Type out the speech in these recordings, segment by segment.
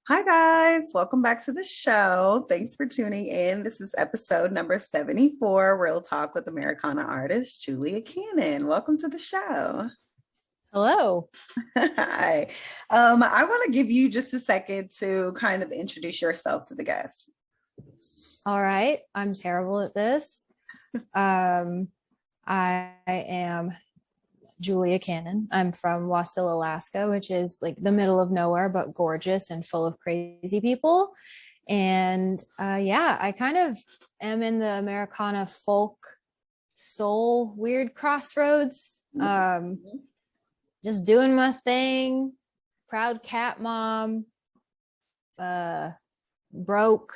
Hi, guys. Welcome back to the show. Thanks for tuning in. This is episode number 74, Real Talk with Americana artist Julia Cannon. Welcome to the show. Hello. Hi. I want to give you just a second to kind of introduce yourself to the guests. All right. I'm terrible at this. I am Julia Cannon. I'm from Wasilla, Alaska, which is like the middle of nowhere, but gorgeous and full of crazy people. And I kind of am in the Americana folk soul weird crossroads. Just doing my thing. Proud cat mom. Broke.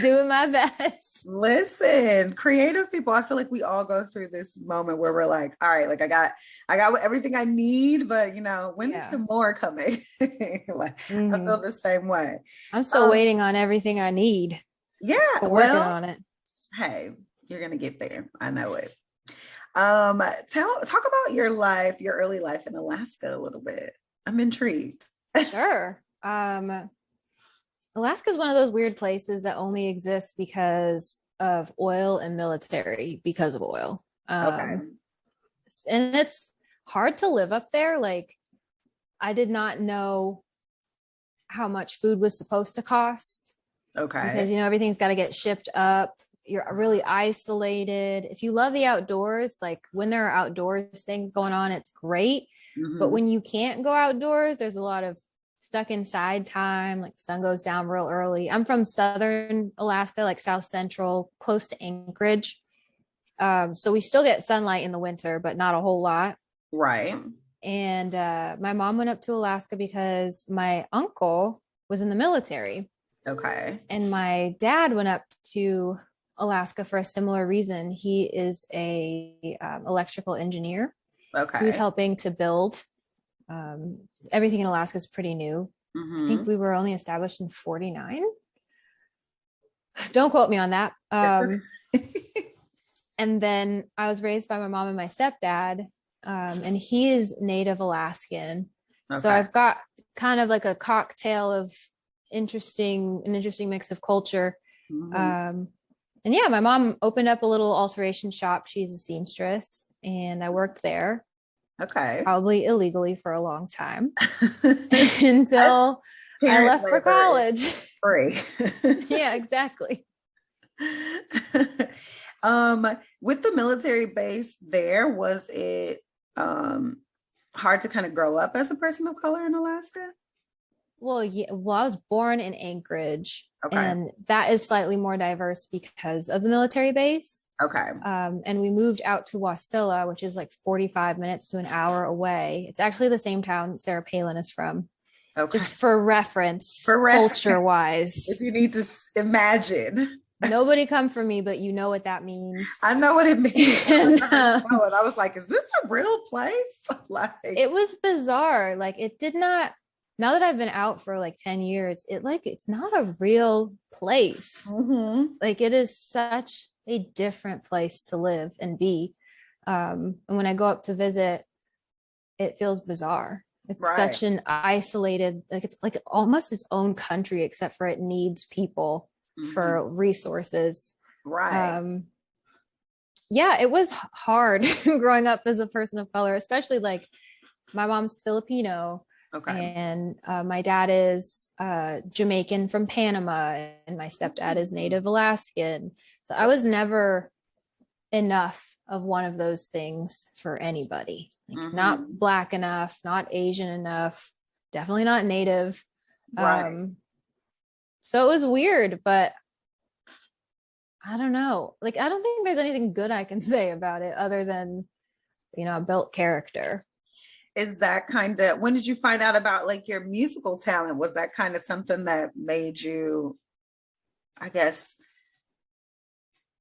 Doing my best. Listen, creative people, I feel like we all go through this moment where we're like, all right, like I got everything I need, but when is the more coming? I feel the same way. I'm still waiting on everything I need. Yeah, working on it. Hey, you're gonna get there. I know it. Talk about your life, your early life in Alaska a little bit. I'm intrigued. Sure. Alaska is one of those weird places that only exists because of oil and military because of oil. Okay. And it's hard to live up there. Like, I did not know how much food was supposed to cost. Okay. Because, everything's got to get shipped up. You're really isolated. If you love the outdoors, like when there are outdoors things going on, it's great. Mm-hmm. But when you can't go outdoors, there's a lot of stuck inside time, like the sun goes down real early. I'm from southern Alaska, like south central, close to Anchorage. So we still get sunlight in the winter, but not a whole lot. Right. And my mom went up to Alaska because my uncle was in the military. Okay. And my dad went up to Alaska for a similar reason. He is a electrical engineer. Okay. He was helping to build everything in Alaska is pretty new. Mm-hmm. I think we were only established in 1949. Don't quote me on that. And then I was raised by my mom and my stepdad, and he is Native Alaskan. Okay. So I've got kind of like a cocktail of an interesting mix of culture. Mm-hmm. And yeah, my mom opened up a little alteration shop. She's a seamstress, and I worked there. Okay. Probably illegally for a long time until I left for college. Free. Yeah, exactly. With the military base there, was it hard to kind of grow up as a person of color in Alaska? Well, yeah. Well, I was born in Anchorage, and that is slightly more diverse because of the military base. Okay. And we moved out to Wasilla, which is like 45 minutes to an hour away. It's actually the same town Sarah Palin is from. Okay. Just for reference, culture-wise. If you need to imagine. Nobody come for me, but you know what that means. I know what it means. And I was like, is this a real place? It was bizarre. Like, it did not, now that I've been out for like 10 years, it's not a real place. Mm-hmm. Like, it is such a different place to live and be. And when I go up to visit, it feels bizarre. It's such an isolated, like it's like almost its own country, except for it needs people for resources. Right. Yeah, it was hard growing up as a person of color, especially like my mom's Filipino. Okay. And my dad is Jamaican from Panama, and my stepdad is Native Alaskan. So I was never enough of one of those things for anybody. Like, not Black enough, not Asian enough, definitely not Native. Right. So it was weird, but I don't know. Like, I don't think there's anything good I can say about it other than, I built character. Is that kind of, when did you find out about like your musical talent? Was that kind of something that made you, I guess,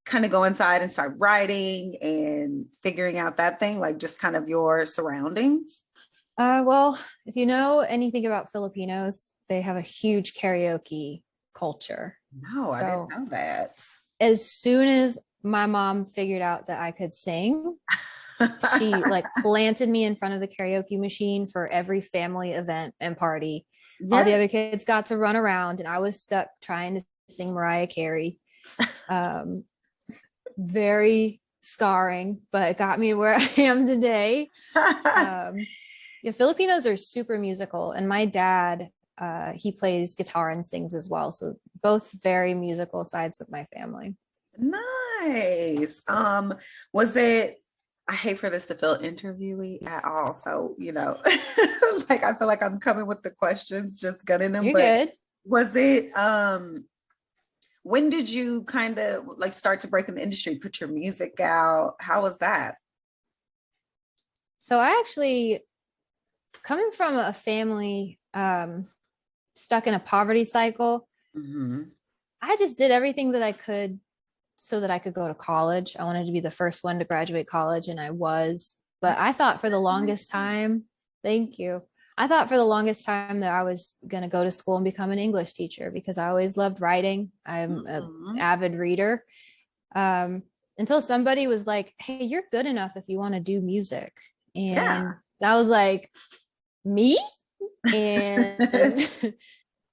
kind of go inside and start writing and figuring out that thing, like just kind of your surroundings? Well, if you know anything about Filipinos, they have a huge karaoke culture. No, I didn't know that. As soon as my mom figured out that I could sing, She like planted me in front of the karaoke machine for every family event and party. All the Yes. other kids got to run around, and I was stuck trying to sing Mariah Carey. Very scarring, but it got me where I am today. The Filipinos are super musical, and my dad, he plays guitar and sings as well. So both very musical sides of my family. Nice. Was it, I hate for this to feel interviewee at all. So, like I feel like I'm coming with the questions, just gunning them. You're But good. was it when did you kind of like start to break in the industry, put your music out? How was that? So I actually, coming from a family stuck in a poverty cycle, I just did everything that I could so that I could go to college. I wanted to be the first one to graduate college, and I was. But I thought for the longest time, thank you. I thought for the longest time that I was going to go to school and become an English teacher because I always loved writing. I'm an avid reader. Until somebody was like, hey, you're good enough if you want to do music. And that was like, me? And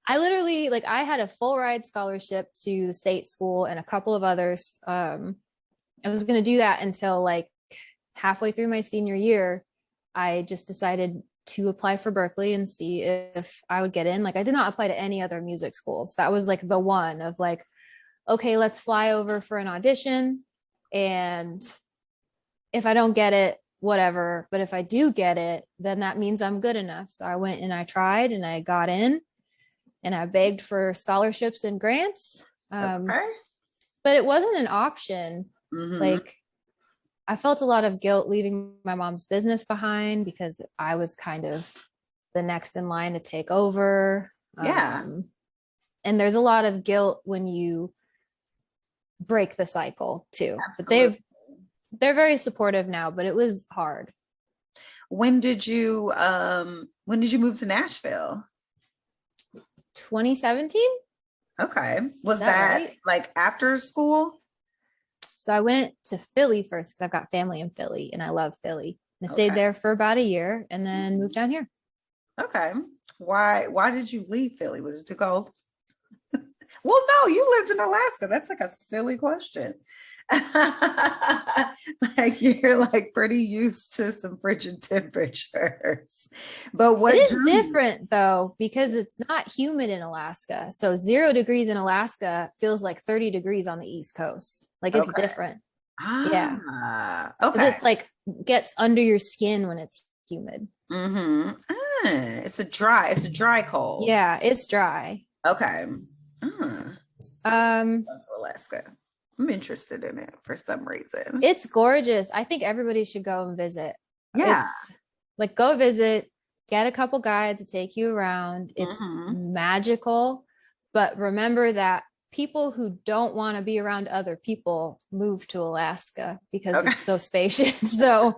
I literally, like, I had a full ride scholarship to the state school and a couple of others. I was going to do that until like halfway through my senior year. I just decided to apply for Berkeley and see if I would get in. Like, I did not apply to any other music schools. That was like the one of like, okay, let's fly over for an audition. And if I don't get it, whatever. But if I do get it, then that means I'm good enough. So I went and I tried and I got in and I begged for scholarships and grants. But it wasn't an option. Like, I felt a lot of guilt leaving my mom's business behind because I was kind of the next in line to take over. And there's a lot of guilt when you break the cycle too. But they're very supportive now, but it was hard. When did you move to Nashville? 2017. Okay. Was that right? Like after school? So I went to Philly first because I've got family in Philly and I love Philly. And I stayed there for about a year and then moved down here. Okay. Why did you leave Philly? Was it too cold? Well, no, you lived in Alaska. That's like a silly question. Like you're like pretty used to some frigid temperatures. But what it is different though, because it's not humid in Alaska. So 0 degrees in Alaska feels like 30 degrees on the East Coast. Like it's different. Yeah. Okay. It's like gets under your skin when it's humid. It's a dry cold. Yeah, it's dry. Okay. That's Alaska. I'm interested in it for some reason. It's gorgeous. I think everybody should go and visit. Yeah. It's like go visit, get a couple guides to take you around. It's magical. But remember that people who don't want to be around other people move to Alaska because it's so spacious. So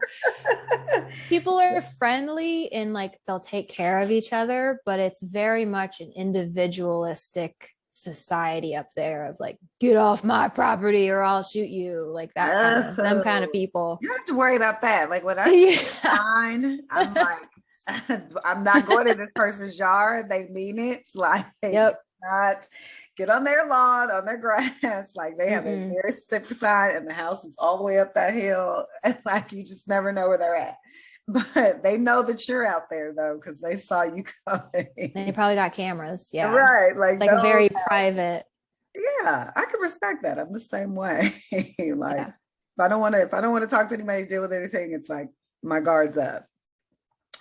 people are friendly and like they'll take care of each other, but it's very much an individualistic society up there of like, get off my property or I'll shoot you, like that them kind of people. You don't have to worry about that. Like when I fine, I'm like, I'm not going to this person's yard. They mean it. It's like not get on their lawn, on their grass. Like they have a very specific sign and the house is all the way up that hill. And like you just never know where they're at. But they know that you're out there though, because they saw you coming. They probably got cameras. Yeah. Right. Like very private. Yeah. I can respect that. I'm the same way. Like if I don't want to talk to anybody, deal with anything, it's like my guard's up.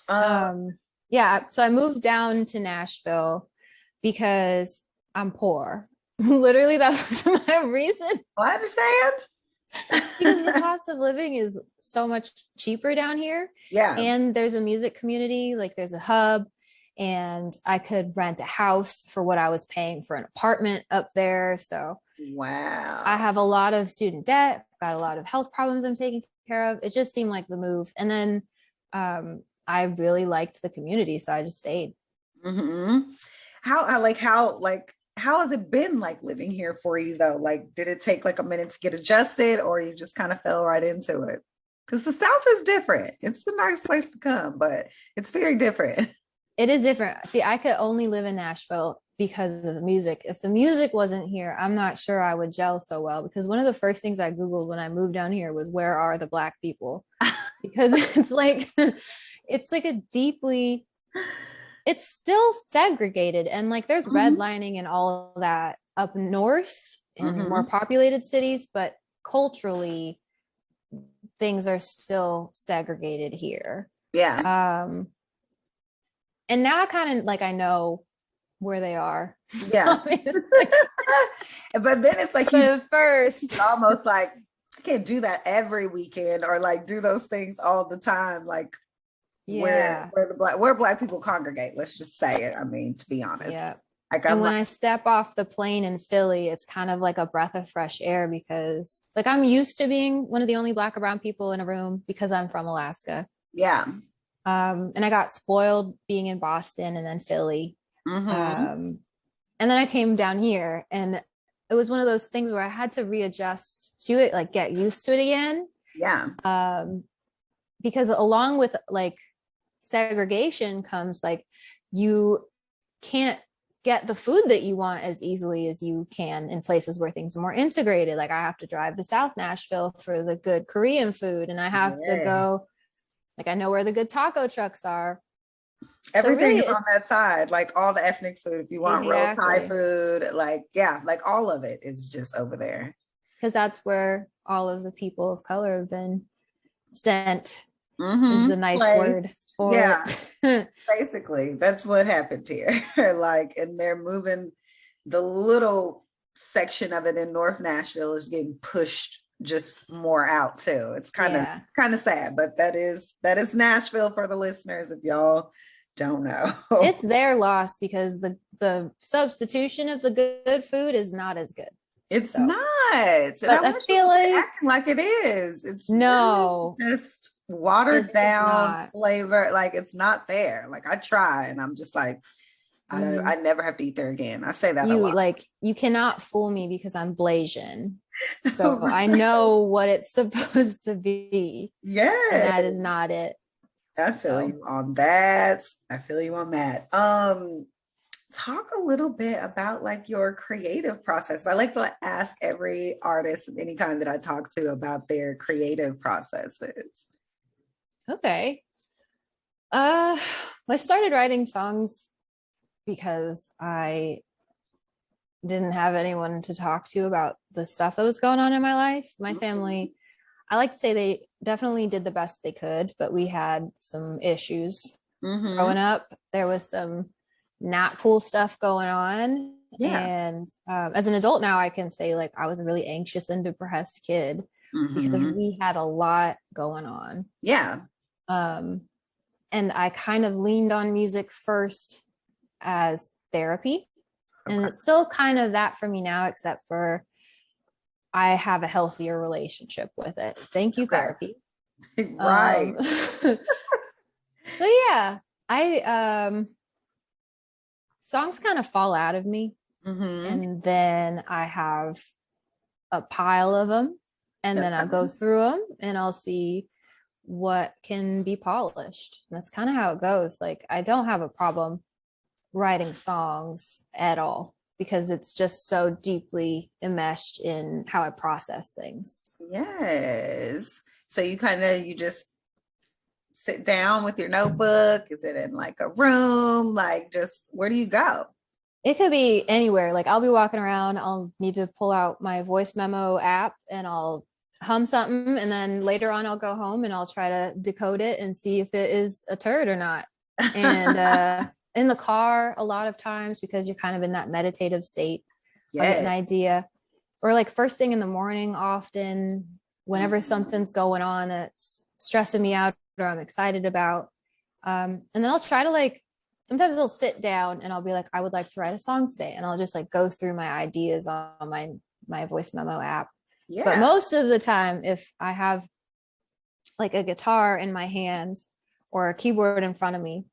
So I moved down to Nashville because I'm poor. Literally, that was my reason. Well, I understand. Because the cost of living is so much cheaper down here. Yeah. And there's a music community, like there's a hub, and I could rent a house for what I was paying for an apartment up there. So wow. I have a lot of student debt, got a lot of health problems I'm taking care of. It just seemed like the move. And then I really liked the community, so I just stayed. How has it been like living here for you though? Like, did it take like a minute to get adjusted or you just kind of fell right into it? Because the South is different. It's a nice place to come, but it's very different. It is different. See, I could only live in Nashville because of the music. If the music wasn't here, I'm not sure I would gel so well, because one of the first things I Googled when I moved down here was, where are the Black people? Because it's like it's still segregated, and like there's redlining and all of that up north in more populated cities, but culturally things are still segregated here. Yeah. And now I kind of like, I know where they are. Yeah. But then it's like, at first, it's almost like you can't do that every weekend or like do those things all the time. Like where Black people congregate, let's just say it. I mean, to be honest. Yeah. Like, and when I step off the plane in Philly, it's kind of like a breath of fresh air, because like I'm used to being one of the only Black or brown people in a room because I'm from Alaska. Yeah. And I got spoiled being in Boston and then Philly. And then I came down here, and it was one of those things where I had to readjust to it, like get used to it again. Yeah. Because along with like segregation comes like, you can't get the food that you want as easily as you can in places where things are more integrated. Like I have to drive to South Nashville for the good Korean food, and I have to go, like I know where the good taco trucks are. Everything so really, is on that side, like all the ethnic food. If you want real Thai food, like like all of it is just over there. Because that's where all of the people of color have been sent. Is the nice word for it. Basically, that's what happened here. Like, and they're moving the little section of it in North Nashville is getting pushed just more out too. It's kind of sad, but that is Nashville for the listeners if y'all don't know. It's their loss, because the substitution of the good food is not as good. It's not. But I feel like acting like it is. It's no, really just watered down flavor. Like it's not there. Like I try, and I'm just like, I never have to eat there again. I say that a lot. Like you cannot fool me because I'm Blasian. So I know what it's supposed to be. Yeah. And that is not it. I feel you on that. Talk a little bit about like your creative process. I like to ask every artist of any kind that I talk to about their creative processes. Okay. I started writing songs because I didn't have anyone to talk to about the stuff that was going on in my life. My family, I like to say they definitely did the best they could, but we had some issues growing up. There was some not cool stuff going on. And as an adult now, I can say like I was a really anxious and depressed kid because we had a lot going on. And I kind of leaned on music first as therapy. And it's still kind of that for me now, except for I have a healthier relationship with it. Thank you, therapy. Right. So yeah, songs kind of fall out of me. And then I have a pile of them, and then I'll go through them and I'll see what can be polished. And that's kind of how it goes. Like I don't have a problem writing songs at all, because it's just so deeply enmeshed in how I process things. Yes. So you just sit down with your notebook? Is it in like a room? Like just where do you go? It could be anywhere. Like I'll be walking around, I'll need to pull out my voice memo app and I'll hum something, and then later on I'll go home and I'll try to decode it and see if it is a turd or not. And in the car a lot of times, because you're kind of in that meditative state, I get an idea. Or like first thing in the morning, often whenever something's going on that's stressing me out or I'm excited about, and then I'll try to like, sometimes I'll sit down and I'll be like, I would like to write a song today, and I'll just like go through my ideas on my voice memo app. But most of the time, if I have like a guitar in my hand or a keyboard in front of me,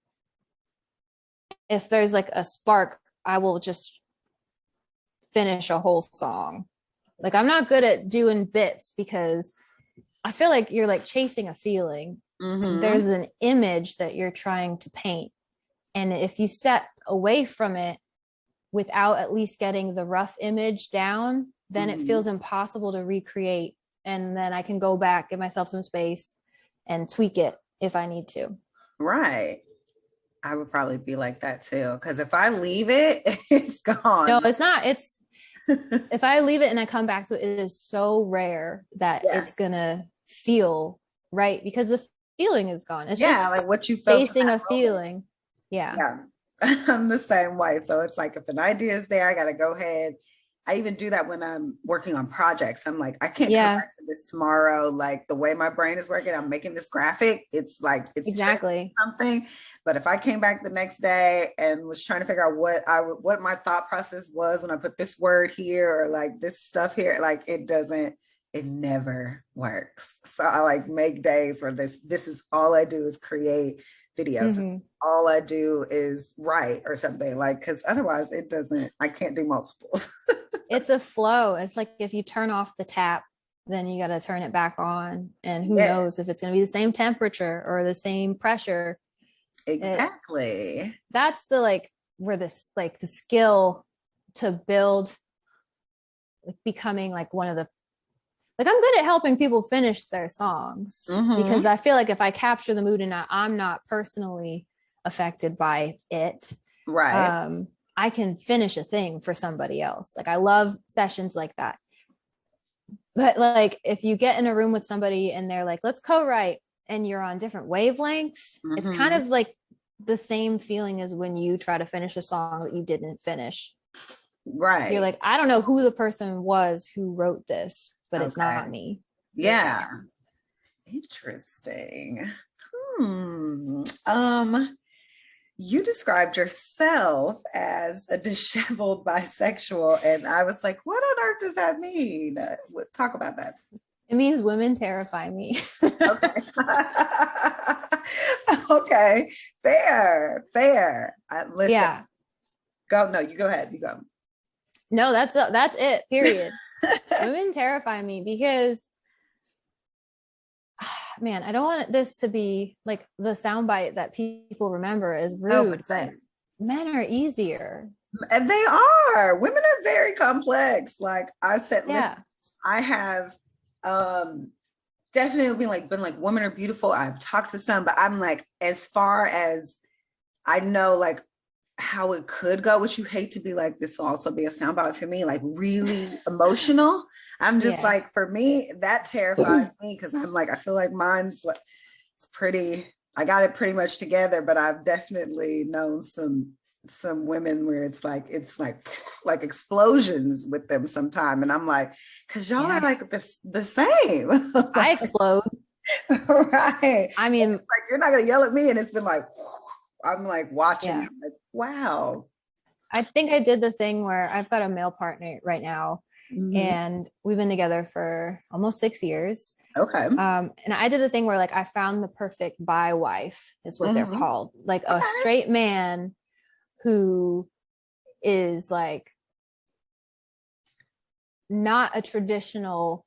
if there's like a spark, I will just finish a whole song. Like I'm not good at doing bits because I feel like you're like chasing a feeling. There's an image that you're trying to paint. And if you step away from it without at least getting the rough image down, then it feels impossible to recreate. And then I can go back, give myself some space and tweak it if I need to. Right. I would probably be like that too. Because if I leave it, it's gone. No, it's not. It's if I leave it and I come back to it, it is so rare that it's gonna feel right because the feeling is gone. It's just like what you felt facing a feeling. Yeah. I'm the same way. So it's like if an idea is there, I gotta go ahead. I even do that when I'm working on projects. I'm like, I can't come back to this tomorrow. Like the way my brain is working, I'm making this graphic. It's like, it's exactly something. But if I came back the next day and was trying to figure out what my thought process was when I put this word here or like this stuff here, like it never works. So I like make days where this is all I do is create videos. All I do is write or something, like, because otherwise I can't do multiples. It's a flow. It's like if you turn off the tap, then you got to turn it back on. And who knows if it's going to be the same temperature or the same pressure. Exactly. That's where this, like the skill to build, like becoming like one of the, like I'm good at helping people finish their songs because I feel like if I capture the mood and I'm not personally affected by it, right, I can finish a thing for somebody else. Like I love sessions like that. But like if you get in a room with somebody and they're like, let's co-write, and you're on different wavelengths, it's kind of like the same feeling as when you try to finish a song that you didn't finish. Right. You're like, I don't know who the person was who wrote this, but it's not me. Yeah. Interesting. You described yourself as a disheveled bisexual, and I was like, what on earth does that mean? Talk about that. It means women terrify me. Okay. Okay. Fair. Listen. Yeah. Go. No, you go ahead. You go. No, that's it. Period. Women terrify me because, man, I don't want this to be like the soundbite that people remember as rude, but men are easier. And they are. Women are very complex. Like I said, listen, I have definitely been like women are beautiful. I've talked to some, but I'm like, as far as I know, like how it could go, which you hate to be like, this will also be a soundbite for me, like really emotional. I'm just like, for me, that terrifies me because I'm like, I feel like mine's like, it's pretty, I got it pretty much together, but I've definitely known some women where it's like explosions with them sometime. And I'm like, cause y'all are like the same. I explode. Right. I mean, like, you're not gonna yell at me. And it's been like, I'm like watching, like, wow. I think I did the thing where I've got a male partner right now and we've been together for almost 6 years. Okay. And I did the thing where like I found the perfect bi wife is what they're called. Like a straight man who is like not a traditional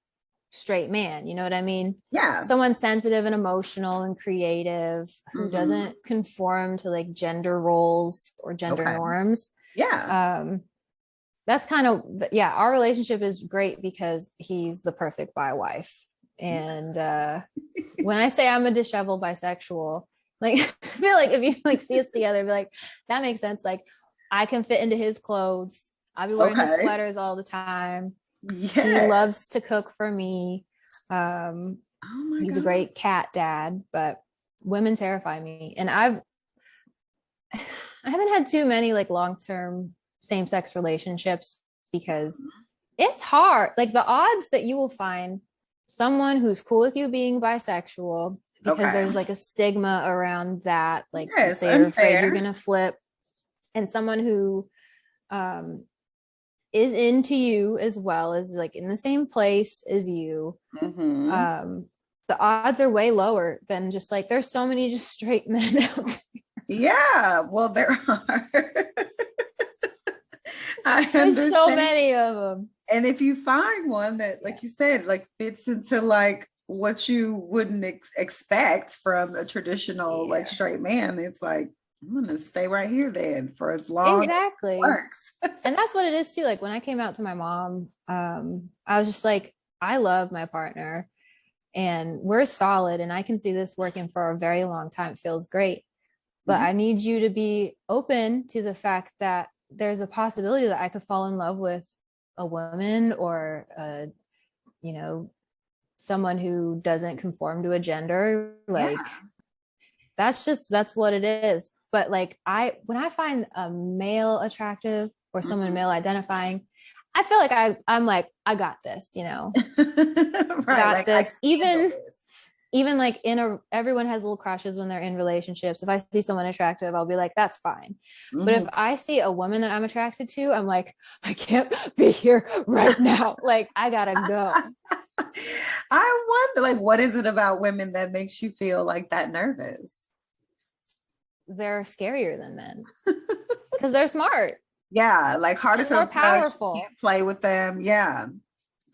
straight man, you know what I mean? Yeah. Someone sensitive and emotional and creative who doesn't conform to like gender roles or gender norms. Yeah. That's kind of, our relationship is great because he's the perfect bi wife. And when I say I'm a disheveled bisexual, like I feel like if you like see us together, be like, that makes sense. Like I can fit into his clothes. I'll be wearing his sweaters all the time. He loves to cook for me. He's a great cat dad, but women terrify me. And I haven't had too many like long-term same-sex relationships because it's hard. Like the odds that you will find someone who's cool with you being bisexual, because there's like a stigma around that, like they're afraid you're gonna flip, and someone who is into you as well as like in the same place as you, the odds are way lower than just like there's so many just straight men out there. Yeah, well, there are. There's so many of them. And if you find one that, like you said, like fits into like what you wouldn't expect from a traditional like straight man. It's like, I'm gonna stay right here then for as long Exactly. as it works. And that's what it is too. Like when I came out to my mom, I was just like, I love my partner and we're solid and I can see this working for a very long time. It feels great. But I need you to be open to the fact that there's a possibility that I could fall in love with a woman or you know, someone who doesn't conform to a gender. Like that's what it is. But like when I find a male attractive or someone male identifying, I feel like I'm like, I got this, you know. Right, got like, this. Even like everyone has little crushes when they're in relationships. If I see someone attractive, I'll be like, that's fine. But if I see a woman that I'm attracted to, I'm like, I can't be here right now. Like, I gotta go. I wonder, like, what is it about women that makes you feel like that nervous? They're scarier than men because they're smart. Yeah, like hardest more powerful. You can't play with them. Yeah.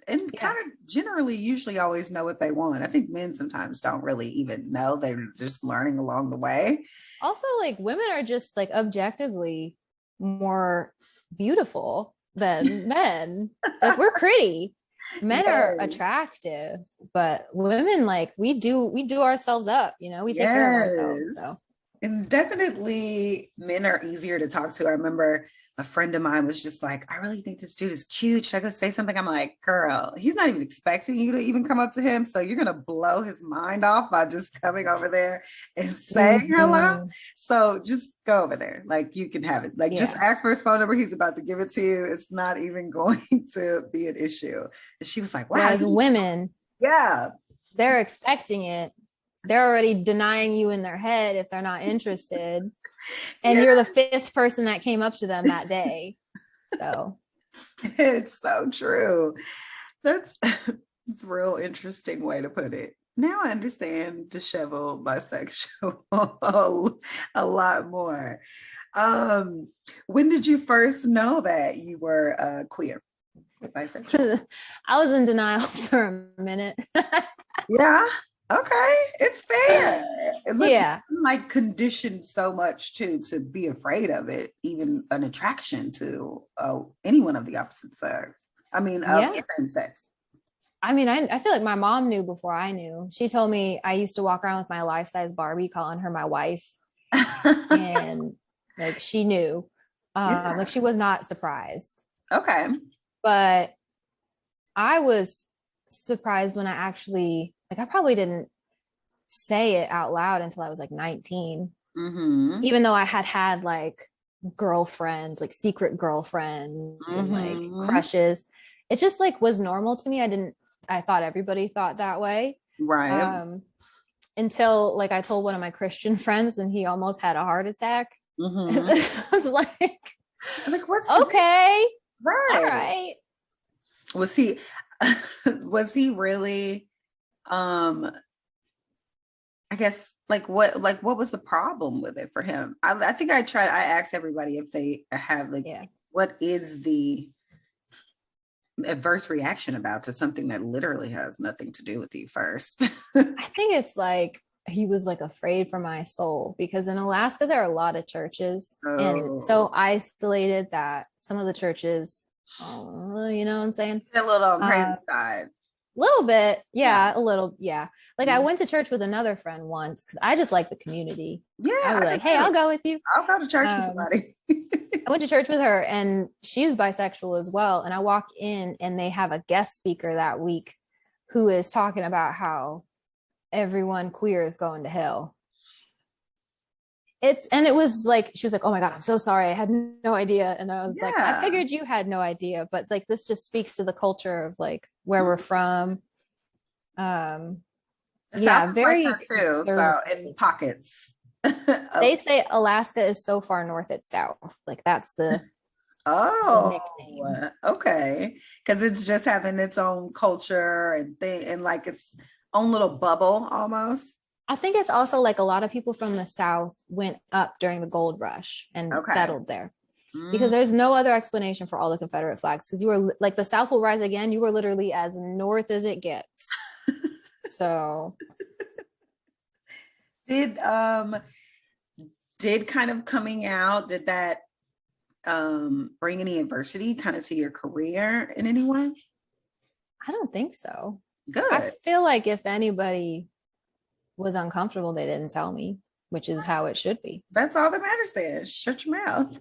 And kind of generally usually always know what they want. I think men sometimes don't really even know. They're just learning along the way. Also, like women are just like objectively more beautiful than men. Like we're pretty. Men are attractive, but women, like we do ourselves up, you know, we take care of ourselves. So and definitely men are easier to talk to. I remember a friend of mine was just like, I really think this dude is cute. Should I go say something? I'm like, girl, he's not even expecting you to even come up to him. So you're going to blow his mind off by just coming over there and saying hello. So just go over there. Like you can have it. Like just ask for his phone number. He's about to give it to you. It's not even going to be an issue. And she was like, wow. As women, they're expecting it. They're already denying you in their head if they're not interested. And you're the fifth person that came up to them that day. So it's so true. It's a real interesting way to put it. Now I understand disheveled bisexual a lot more. When did you first know that you were queer? Bisexual? I was in denial for a minute. Yeah. Okay, it's fair. I'm like conditioned so much to be afraid of it, even an attraction to anyone of the opposite sex. I mean, of the same sex. I mean, I feel like my mom knew before I knew. She told me I used to walk around with my life-size Barbie, calling her my wife, and like she knew. Like she was not surprised. Okay, but I was surprised when I actually. Like I probably didn't say it out loud until I was like 19, even though I had like girlfriends, like secret girlfriends and like crushes. It just like was normal to me. I thought everybody thought that way. Right. Until like I told one of my Christian friends and he almost had a heart attack. I was like, what's okay. Right. All right. Was he really I guess what was the problem with it for him? I think I asked everybody if they have what is the adverse reaction about to something that literally has nothing to do with you first. I think it's like he was like afraid for my soul because in Alaska there are a lot of churches and it's so isolated that some of the churches you know what I'm saying, a little on crazy side. Little bit. A little. Like I went to church with another friend once because I just like the community. I was like, hey, I'll go with you. I'll go to church with somebody. I went to church with her and she's bisexual as well. And I walked in and they have a guest speaker that week who is talking about how everyone queer is going to hell. It was like, she was like, oh my God, I'm so sorry. I had no idea. And I was like, I figured you had no idea, but like, this just speaks to the culture of like where we're from. Very like true. So in pockets. They say Alaska is so far north it's south. Like that's the nickname. Okay. Because it's just having its own culture and thing and like its own little bubble almost. I think it's also like a lot of people from the South went up during the gold rush and settled there because there's no other explanation for all the Confederate flags. Because you were like, the South will rise again. You were literally as north as it gets. So Did kind of coming out, did that bring any adversity kind of to your career in any way? I don't think so. Good. I feel like if anybody was uncomfortable, they didn't tell me, which is how it should be. That's all that matters then. Shut your mouth.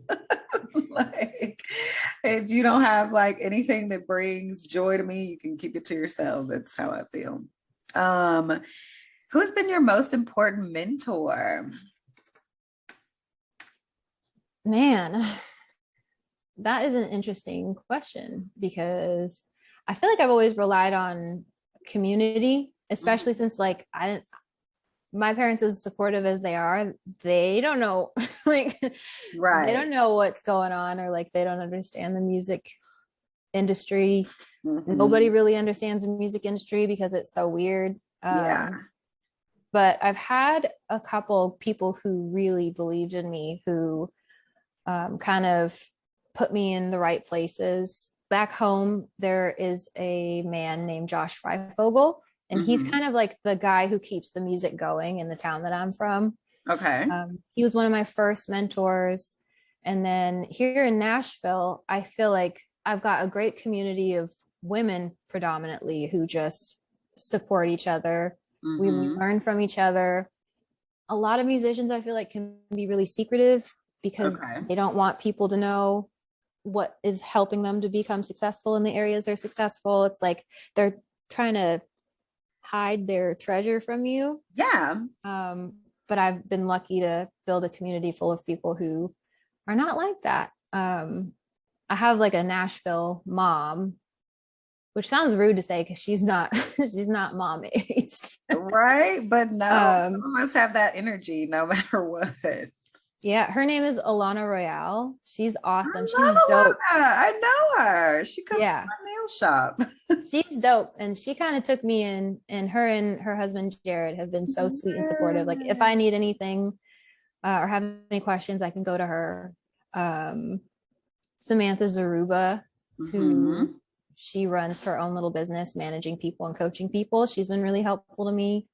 Like, if you don't have like anything that brings joy to me, you can keep it to yourself. That's how I feel. Who's been your most important mentor? Man, that is an interesting question because I feel like I've always relied on community, especially since like my parents, as supportive as they are, they don't know like Right. They don't know what's going on, or like they don't understand the music industry. Nobody really understands the music industry because it's so weird. Yeah. But I've had a couple people who really believed in me, who kind of put me in the right places. Back home, there is a man named Josh Freifogel, and he's kind of like the guy who keeps the music going in the town that I'm from. Okay. He was one of my first mentors. And then here in Nashville, I feel like I've got a great community of women predominantly who just support each other. We learn from each other. A lot of musicians, I feel like, can be really secretive because they don't want people to know what is helping them to become successful in the areas they're successful. It's like they're trying to hide their treasure from you. Yeah. But I've been lucky to build a community full of people who are not like that. I have like a Nashville mom, which sounds rude to say because she's not mom aged. Right. But no, some of us have that energy no matter what. Yeah, her name is Alana Royale. She's awesome. She's dope. Alana. I know her. She comes to my nail shop. She's dope. And she kind of took me in, and her husband, Jared, have been so sweet and supportive. Like if I need anything or have any questions, I can go to her. Samantha Zaruba, who she runs her own little business, managing people and coaching people. She's been really helpful to me.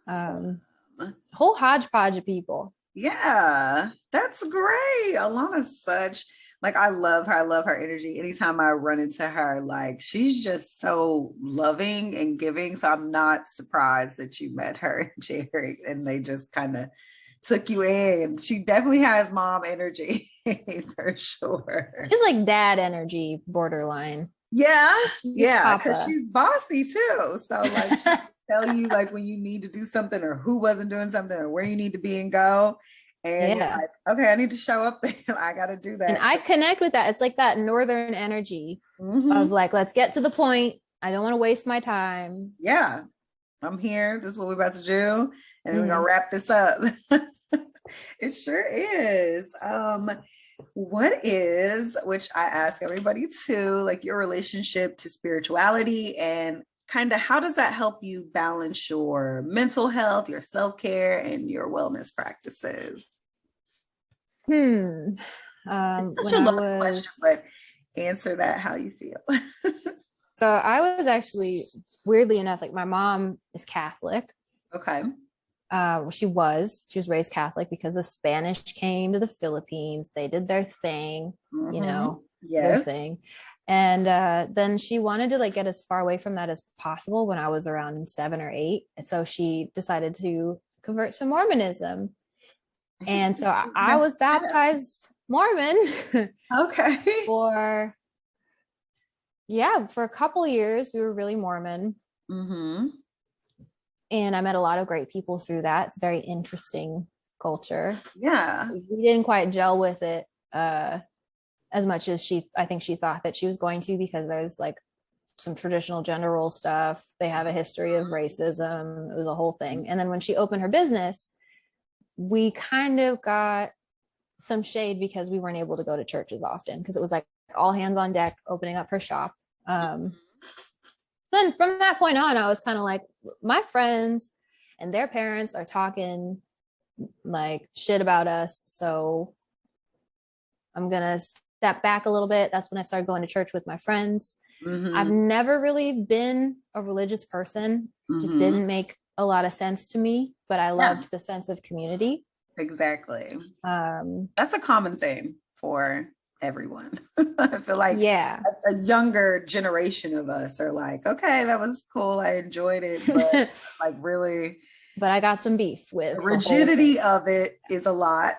Whole hodgepodge of people. Yeah, that's great. Alana's such, like, I love her. I love her energy. Anytime I run into her, like, she's just so loving and giving. So I'm not surprised that you met her and Jared and they just kind of took you in. She definitely has mom energy for sure. She's like dad energy, borderline. Yeah, yeah, because she's bossy too. So like she tell you like when you need to do something or who wasn't doing something or where you need to be and go. And you're like, okay, I need to show up there. I got to do that. And I connect with that. It's like that northern energy of like, let's get to the point. I don't want to waste my time. Yeah, I'm here. This is what we're about to do. And we're going to wrap this up. It sure is. What is, which I ask everybody too, like your relationship to spirituality, and kind of how does that help you balance your mental health, your self-care, and your wellness practices? It's such a long question, but answer that how you feel. So I was actually, weirdly enough, like my mom is Catholic. Okay. She was raised Catholic because the Spanish came to the Philippines. They did their thing, you know, their thing. And then she wanted to like get as far away from that as possible when I was around 7 or 8. So she decided to convert to Mormonism. And so I was baptized Mormon. Okay. For a couple of years, we were really Mormon. And I met a lot of great people through that. It's a very interesting culture. Yeah. We didn't quite gel with it as much as I think she thought that she was going to, because there's like some traditional gender role stuff. They have a history of racism. It was a whole thing. And then when she opened her business, we kind of got some shade because we weren't able to go to church as often, because it was like all hands on deck opening up her shop. So then from that point on, I was kind of like, my friends and their parents are talking like shit about us. So I'm going to step back a little bit. That's when I started going to church with my friends. I've never really been a religious person. Just didn't make a lot of sense to me, but I loved the sense of community. Exactly. That's a common thing for everyone. I feel like a younger generation of us are like, okay, that was cool, I enjoyed it, but like really, but I got some beef with the rigidity of it is a lot.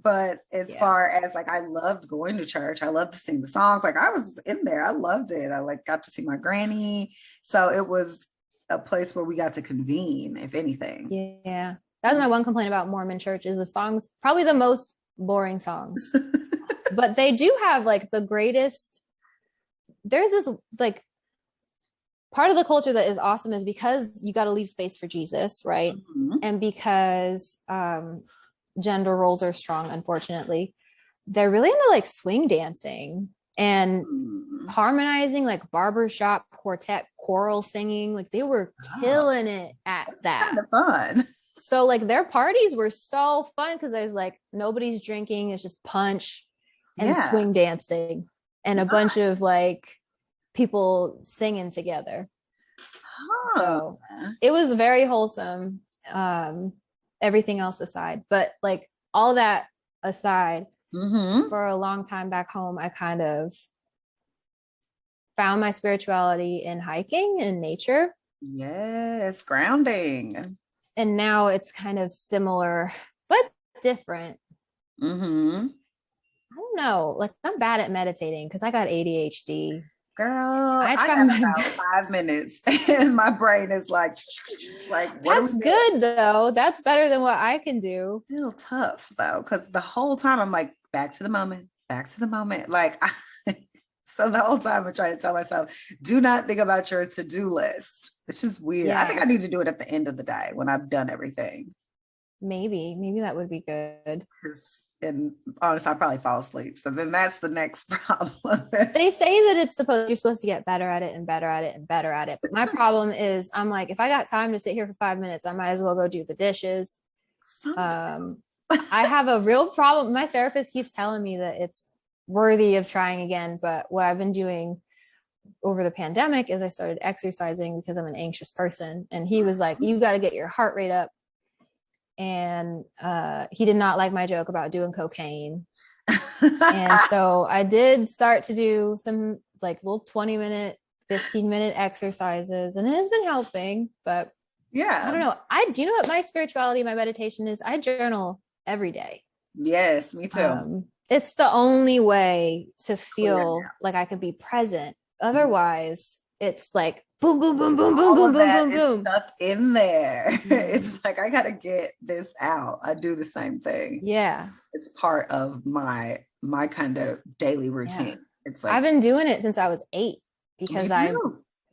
But as far as like, I loved going to church, I loved to sing the songs, like I was in there, I loved it, I like got to see my granny, so it was a place where we got to convene, if anything. Yeah, that was my one complaint about Mormon church, is the songs, probably the most boring songs. But they do have like the greatest, there's this like part of the culture that is awesome, is because you got to leave space for Jesus, right? And because gender roles are strong, unfortunately, they're really into like swing dancing and harmonizing, like barbershop quartet choral singing. Like they were killing it at that. Kind of fun. So like their parties were so fun because there's like nobody's drinking, it's just punch and swing dancing and a bunch of like people singing together. So it was very wholesome, everything else aside. But like all that aside, for a long time back home, I kind of found my spirituality in hiking and nature. Yes, grounding. And now it's kind of similar but different. I don't know, like I'm bad at meditating because I got ADHD. Girl, I got about 5 minutes and my brain is like that's good though. That's better than what I can do. Still tough though, because the whole time I'm like, back to the moment. Like, so the whole time I'm trying to tell myself, do not think about your to-do list. It's just weird. I think I need to do it at the end of the day when I've done everything. Maybe that would be good. And honestly, I'll probably fall asleep. So then that's the next problem. They say that you're supposed to get better at it and better at it and better at it. But my problem is, I'm like, if I got time to sit here for 5 minutes, I might as well go do the dishes. I have a real problem. My therapist keeps telling me that it's worthy of trying again. But what I've been doing over the pandemic is I started exercising because I'm an anxious person. And he was like, you got to get your heart rate up. And he did not like my joke about doing cocaine. And so I did start to do some like little 20-minute, 15-minute exercises, and it has been helping. But I don't know. Do you know what my spirituality, my meditation is? I journal every day. Yes, me too. It's the only way to feel like I can be present. Otherwise, it's like boom, boom, boom, boom, boom, boom, boom, boom, boom. Stuck in there. It's like, I gotta get this out. I do the same thing. Yeah, it's part of my kind of daily routine. It's like, I've been doing it since I was 8 because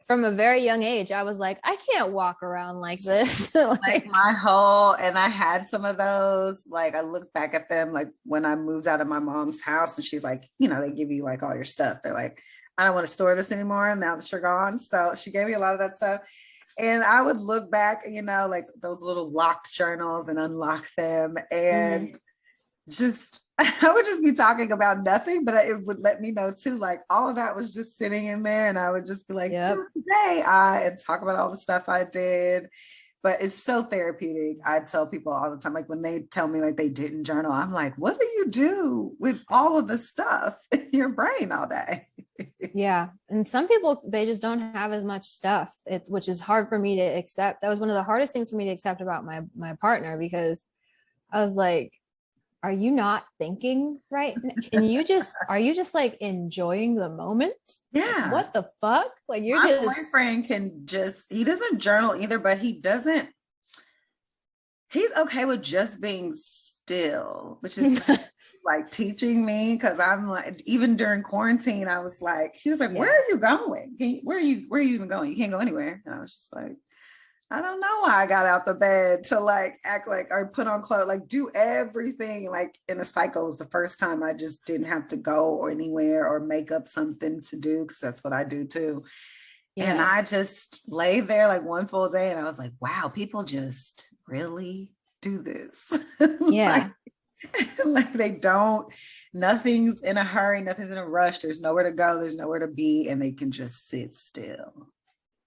from a very young age, I was like, I can't walk around like this. like and I had some of those, like I look back at them, like when I moved out of my mom's house and she's like, they give you like all your stuff. They're like, I don't want to store this anymore now that you're gone. So she gave me a lot of that stuff. And I would look back, like those little locked journals and unlock them. And I would just be talking about nothing, but it would let me know too, like all of that was just sitting in there. And I would just be like, today and talk about all the stuff I did. But it's so therapeutic. I tell people all the time, like when they tell me like they didn't journal, I'm like, what do you do with all of the stuff in your brain all day? Yeah. And some people, they just don't have as much stuff, which is hard for me to accept. That was one of the hardest things for me to accept about my partner, because I was like, are you not thinking right now? Are you just like enjoying the moment? Yeah. Like, what the fuck? Like my boyfriend he doesn't journal either, but he's okay with just being still, which is like teaching me, because I'm like, even during quarantine, I was like, he was like, where are you going? Where are you even going? You can't go anywhere. And I was just like, I don't know why I got out the bed to like act like, or put on clothes, like do everything like in a cycle. It was the first time I just didn't have to go or anywhere or make up something to do, because that's what I do too. Yeah. And I just lay there like one full day and I was like, wow, people just really do this. Yeah. like they don't nothing's in a hurry, nothing's in a rush. There's nowhere to go, there's nowhere to be, and they can just sit still.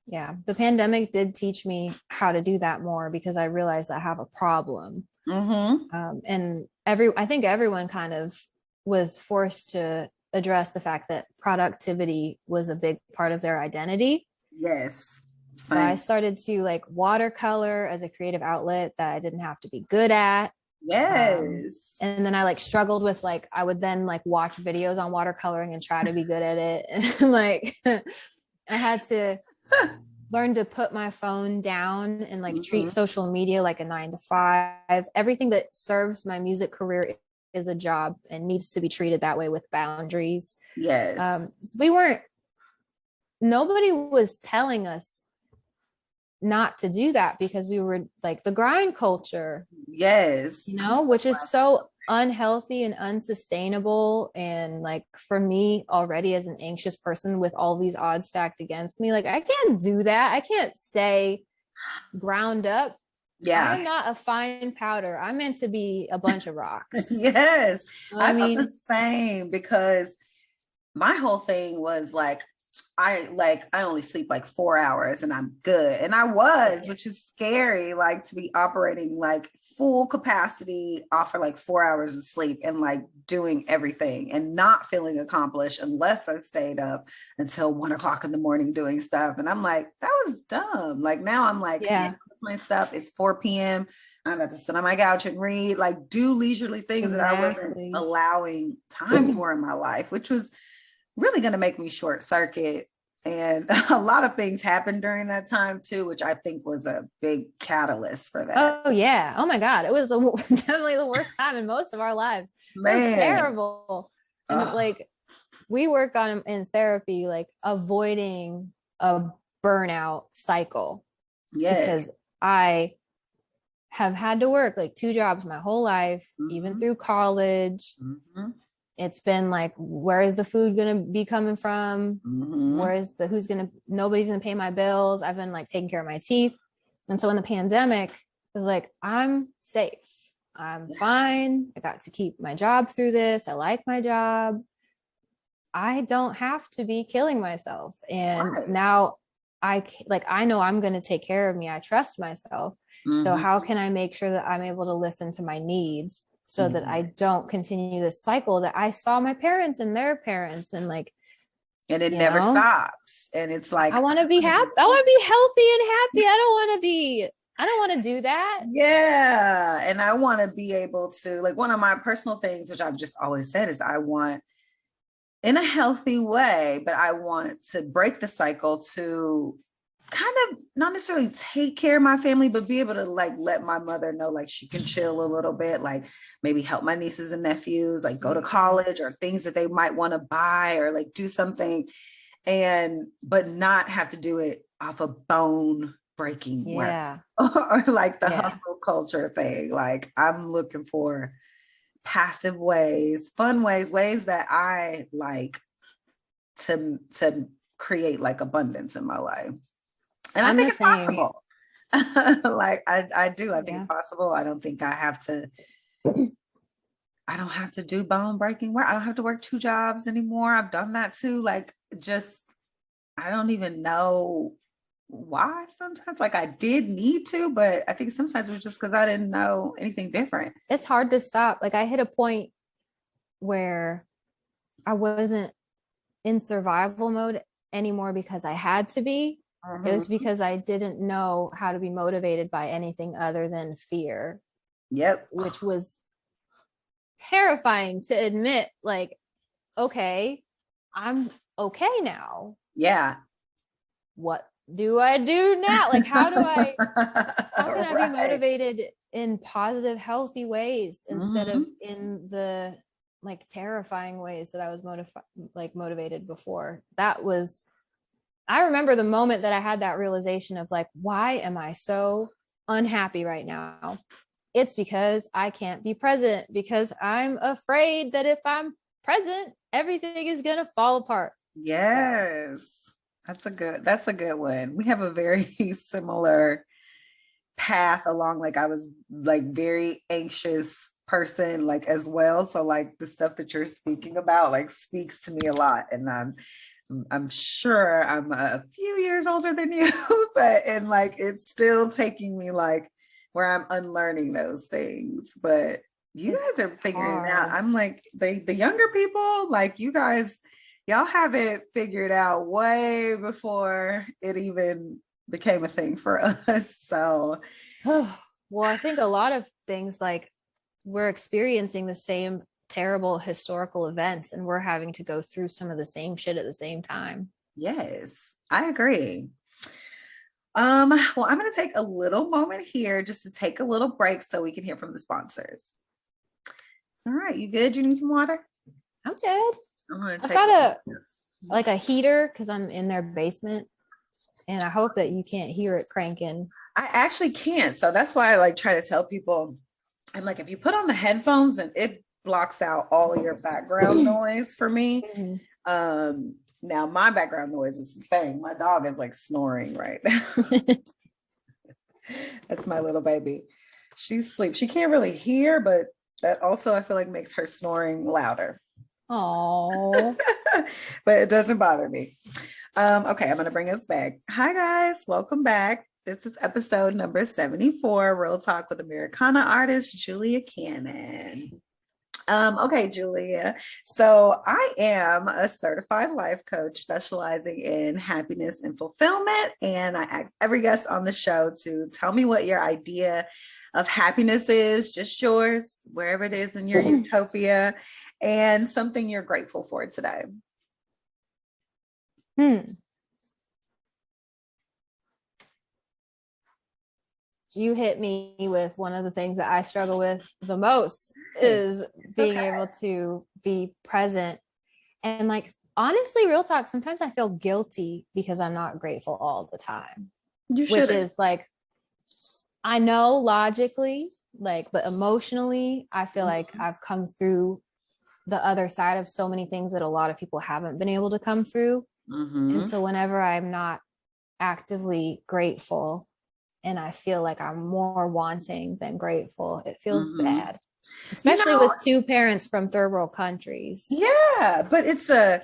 Yeah, the pandemic did teach me how to do that more because I realized I have a problem. And I think everyone kind of was forced to address the fact that productivity was a big part of their identity. Yes. So I started to like watercolor as a creative outlet that I didn't have to be good at. Yes. And then I like struggled with like, I would then like watch videos on watercoloring and try to be good at it. And like, I had to learn to put my phone down and like treat social media like a 9 to 5. Everything that serves my music career is a job and needs to be treated that way with boundaries. Yes. So nobody was telling us not to do that because we were like the grind culture. Yes. Which is so unhealthy and unsustainable. And like for me already as an anxious person with all these odds stacked against me, like I can't do that. I can't stay ground up. Yeah. I'm not a fine powder. I'm meant to be a bunch of rocks. Yes. I mean the same because my whole thing was like, I only sleep like 4 hours and I'm good. And I was, which is scary, like to be operating like full capacity off for like 4 hours of sleep and like doing everything and not feeling accomplished unless I stayed up until 1 o'clock in the morning doing stuff. And I'm like, that was dumb. Like now I'm like, my stuff, it's 4 p.m. I'm about to sit on my couch and read, like do leisurely things that I wasn't allowing time for in my life, which was really going to make me short circuit. And a lot of things happened during that time too, which I think was a big catalyst for that. Oh yeah. Oh my God. It was definitely the worst time in most of our lives. Man. It was terrible. And like we work on in therapy, like avoiding a burnout cycle. Because I have had to work like 2 jobs my whole life, even through college. It's been like, where is the food going to be coming from? Nobody's going to pay my bills. I've been like taking care of my teeth. And so in the pandemic, it was like, I'm safe. I'm fine. I got to keep my job through this. I like my job. I don't have to be killing myself. And now I know I'm going to take care of me. I trust myself. So how can I make sure that I'm able to listen to my needs so that I don't continue this cycle that I saw my parents and their parents and like, and it never stops. And it's like, I want to be happy. I want to be healthy and happy. I don't want to do that. Yeah. And I want to be able to, like, one of my personal things, which I've just always said is I want in a healthy way, but I want to break the cycle to kind of not necessarily take care of my family, but be able to like let my mother know like she can chill a little bit, like maybe help my nieces and nephews like go to college or things that they might want to buy or like do something, but not have to do it off a bone breaking work or like the hustle culture thing. Like I'm looking for passive ways, fun ways that I like to create like abundance in my life. And I think it's possible. Like I do. I think it's possible. I don't think I don't have to do bone breaking work. I don't have to work 2 jobs anymore. I've done that too. Like I don't even know why sometimes. Like I did need to, but I think sometimes it was just because I didn't know anything different. It's hard to stop. Like I hit a point where I wasn't in survival mode anymore because I had to be. It was because I didn't know how to be motivated by anything other than fear. Which was terrifying to admit, like, okay, I'm okay now. Yeah. What do I do now? Like, how can I be motivated in positive, healthy ways instead of in the like terrifying ways that I was motivated before? I remember the moment that I had that realization of like, why am I so unhappy right now? It's because I can't be present because I'm afraid that if I'm present, everything is going to fall apart. Yes. That's a good one. We have a very similar path along. Like I was like very anxious person like as well. So like the stuff that you're speaking about like speaks to me a lot. And I'm sure I'm a few years older than you, but and like it's still taking me like where I'm unlearning those things. But you guys are figuring it out. I'm like the younger people, like you guys, y'all have it figured out way before it even became a thing for us. So well, I think a lot of things like we're experiencing the same terrible historical events and we're having to go through some of the same shit at the same time. Yes, I agree. Well, I'm going to take a little moment here just to take a little break so we can hear from the sponsors. All right, you good? You need some water? I'm good. I've got a heater because I'm in their basement and I hope that you can't hear it cranking. I actually can't. So that's why I like try to tell people, I'm like, if you put on the headphones and it blocks out all of your background noise for me. Mm-hmm. Now my background noise is the thing. My dog is like snoring right now. That's my little baby. She sleeps. She can't really hear, but that also I feel like makes her snoring louder. Oh, but it doesn't bother me. Okay, I'm gonna bring us back. Hi guys, welcome back. This is episode number 74, Real Talk with Americana artist Julia Cannon. Okay, Julia. So I am a certified life coach specializing in happiness and fulfillment. And I ask every guest on the show to tell me what your idea of happiness is, just yours, wherever it is in your utopia, and something you're grateful for today. You hit me with one of the things that I struggle with the most is being able to be present. And like, honestly, real talk, sometimes I feel guilty because I'm not grateful all the time. Which is like, I know logically, like, but emotionally, I feel like I've come through the other side of so many things that a lot of people haven't been able to come through. And so whenever I'm not actively grateful, and I feel like I'm more wanting than grateful, it feels bad, especially with two parents from third world countries. Yeah, but it's a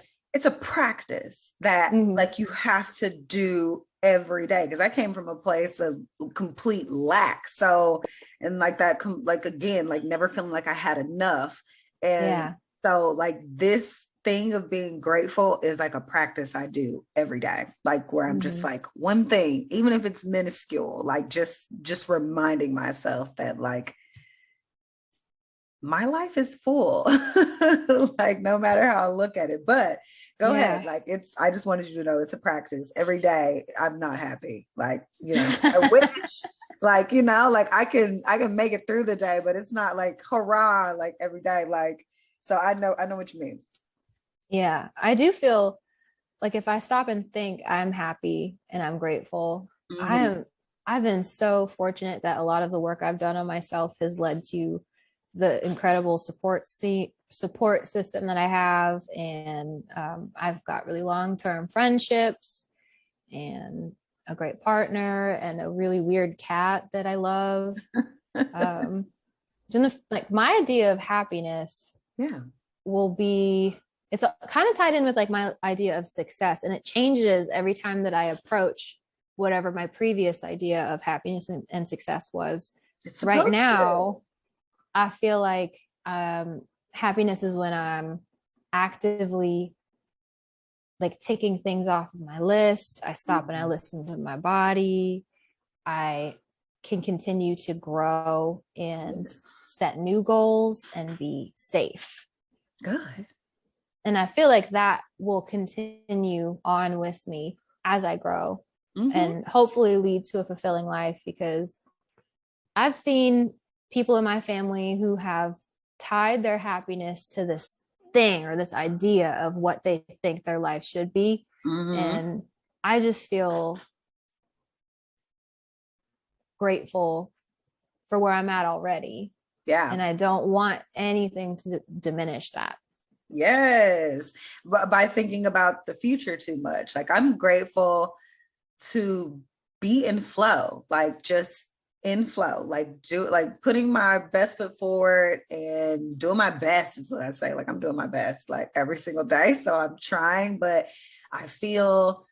practice that like you have to do every day, because I came from a place of complete lack. So, and like that, like again, like never feeling like I had enough. And so like this thing of being grateful is like a practice I do every day, like where I'm just like one thing, even if it's minuscule, like just reminding myself that like my life is full, like no matter how I look at it. But go ahead, like I just wanted you to know it's a practice every day. I'm not happy, like, you know, I wish like, you know, like I can make it through the day, but it's not like hurrah, like every day. Like, so I know what you mean. Yeah, I do feel like if I stop and think I'm happy and I'm grateful, I've been so fortunate that a lot of the work I've done on myself has led to the incredible support system that I have. And I've got really long-term friendships and a great partner and a really weird cat that I love. Like my idea of happiness will be, it's kind of tied in with like my idea of success, and it changes every time that I approach whatever my previous idea of happiness and success was. Right now, I feel like happiness is when I'm actively like ticking things off of my list. I stop and I listen to my body. I can continue to grow and set new goals and be safe. Good. And I feel like that will continue on with me as I grow and hopefully lead to a fulfilling life, because I've seen people in my family who have tied their happiness to this thing or this idea of what they think their life should be. And I just feel grateful for where I'm at already. Yeah. And I don't want anything to diminish that. Yes. But by thinking about the future too much, like I'm grateful to be in flow, like just in flow, like putting my best foot forward and doing my best is what I say. Like I'm doing my best like every single day. So I'm trying, but I feel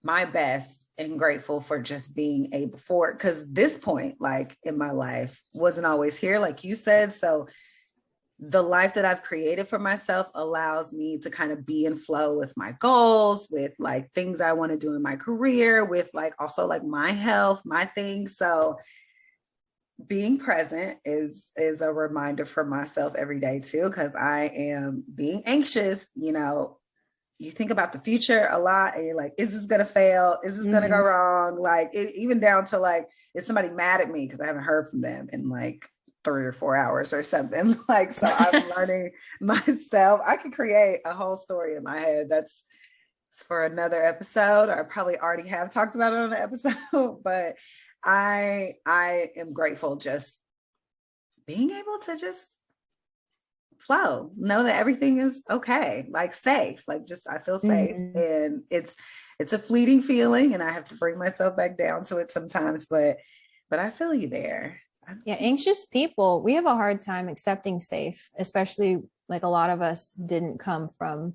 my best and grateful for just being able for it. Because this point, like in my life, wasn't always here, like you said. So the life that I've created for myself allows me to kind of be in flow with my goals, with like things I want to do in my career, with like also like my health, my things. So being present is a reminder for myself every day too, because I am being anxious. You know, you think about the future a lot and you're like, is this gonna fail? Is this gonna go wrong? Like even down to like, is somebody mad at me because I haven't heard from them in like 3 or 4 hours or something? Like, so I'm learning myself. I can create a whole story in my head. That's for another episode, or I probably already have talked about it on an episode, but I am grateful just being able to just flow, know that everything is okay, like safe, like just I feel safe. And it's a fleeting feeling and I have to bring myself back down to it sometimes, but I feel you there. Yeah, anxious people, we have a hard time accepting safe, especially like a lot of us didn't come from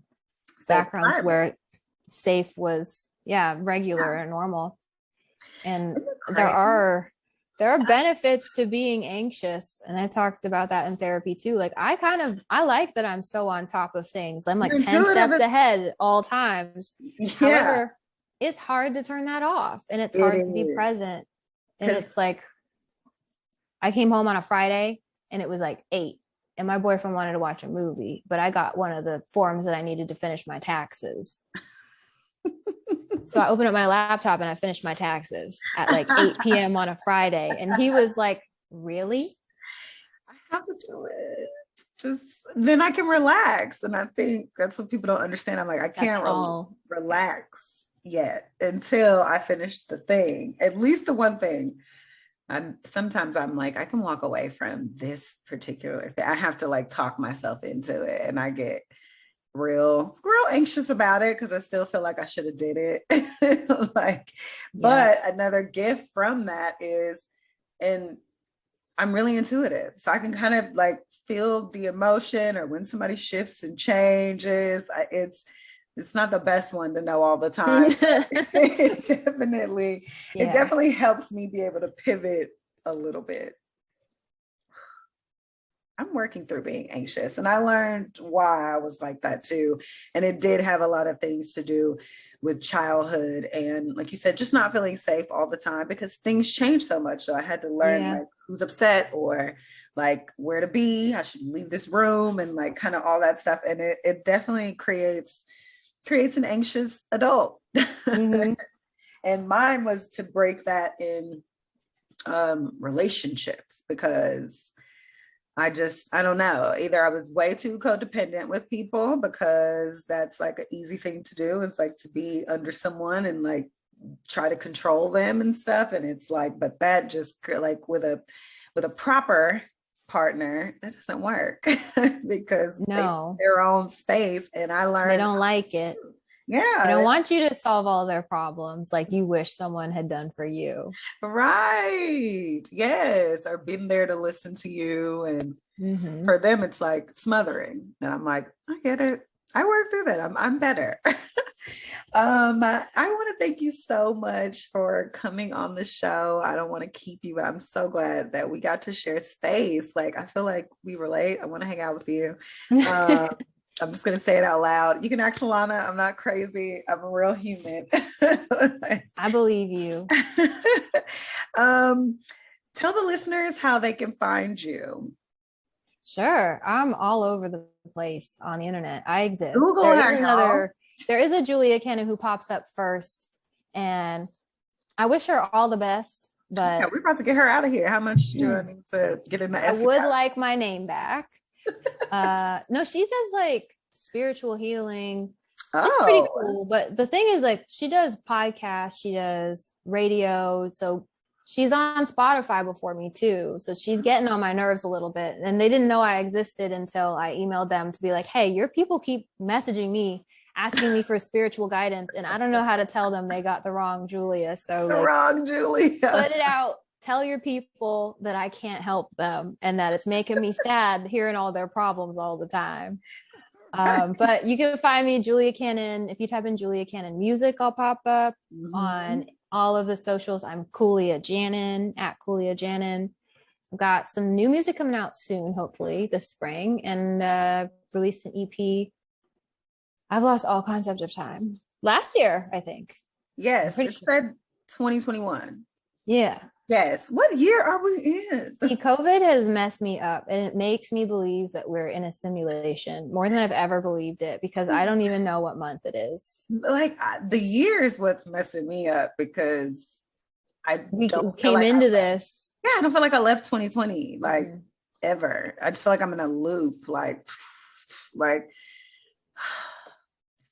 backgrounds where safe was regular and normal. And there are benefits to being anxious. And I talked about that in therapy too. Like I like that I'm so on top of things. I'm like 10 steps ahead all times. However, it's hard to turn that off and it's hard to be present. And it's like, I came home on a Friday and it was like 8 and my boyfriend wanted to watch a movie, but I got one of the forms that I needed to finish my taxes. So I opened up my laptop and I finished my taxes at like 8 p.m. on a Friday. And he was like, really? I have to do it. Just then I can relax. And I think that's what people don't understand. I'm like, I can't relax yet until I finish the thing, at least the one thing. Sometimes I'm like, I can walk away from this particular thing. I have to like talk myself into it. And I get real anxious about it because I still feel like I should have did it. But another gift from that is, and I'm really intuitive, so I can kind of like feel the emotion or when somebody shifts and changes. It's not the best one to know all the time. It definitely helps me be able to pivot a little bit. I'm working through being anxious, and I learned why I was like that too. And it did have a lot of things to do with childhood. And like you said, just not feeling safe all the time because things change so much. So I had to learn like who's upset or like where to be, I should leave this room and like kind of all that stuff. And it definitely creates an anxious adult. And mine was to break that in relationships because I don't know. Either I was way too codependent with people because that's like an easy thing to do. It's like to be under someone and like try to control them and stuff. And it's like, but that just like with a proper partner, that doesn't work because they have their own space. And I learned they don't like it. Yeah. I don't want you to solve all their problems like you wish someone had done for you. Right. Yes. Or been there to listen to you. And for them, it's like smothering. And I'm like, I get it. I work through that. I'm better. I want to thank you so much for coming on the show. I don't want to keep you, but I'm so glad that we got to share space. Like, I feel like we relate. I want to hang out with you. I'm just going to say it out loud. You can ask Alana. I'm not crazy. I'm a real human. I believe you. Tell the listeners how they can find you. Sure. I'm all over the place on the internet. I exist. Google there is a Julia Cannon who pops up first, and I wish her all the best, but we're about to get her out of here. How much do I need to get in the I would like my name back. No, she does like spiritual healing. She's pretty cool. But the thing is, like, she does podcasts, she does radio. So she's on Spotify before me too. So she's getting on my nerves a little bit. And they didn't know I existed until I emailed them to be like, hey, your people keep messaging me, asking me for spiritual guidance. And I don't know how to tell them they got the wrong Julia. So wrong Julia. Put it out tell your people that I can't help them and that it's making me sad hearing all their problems all the time. But you can find me, Julia Cannon. If you type in Julia Cannon music, I'll pop up on all of the socials. I'm Coolia Janin, at Coolia Janin. I've got some new music coming out soon, hopefully this spring, and released an EP. I've lost all concept of time. Last year, I think. Yes, it said 2021. Yeah. Yes. What year are we in? See, COVID has messed me up, and it makes me believe that we're in a simulation more than I've ever believed it, because I don't even know what month it is. Like the year is what's messing me up, because we came into this. Yeah, I don't feel like I left 2020 like ever. I just feel like I'm in a loop, like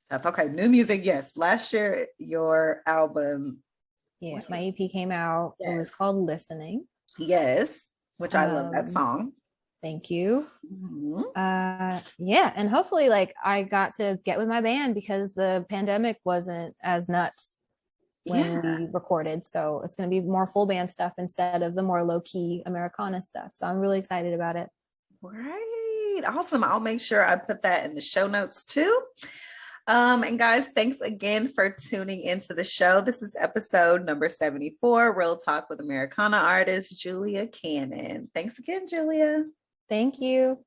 stuff. Okay, new music. Yes, last year your album. Yeah, my EP came out. Yes. It was called Listening. Yes, which I love that song. Thank you. Yeah, and hopefully, like, I got to get with my band because the pandemic wasn't as nuts when we recorded, so it's going to be more full band stuff instead of the more low-key Americana stuff. So I'm really excited about it. Great, awesome. I'll make sure I put that in the show notes too. And guys, thanks again for tuning into the show. This is episode number 74, Real Talk with Americana artist Julia Cannon. Thanks again, Julia. Thank you.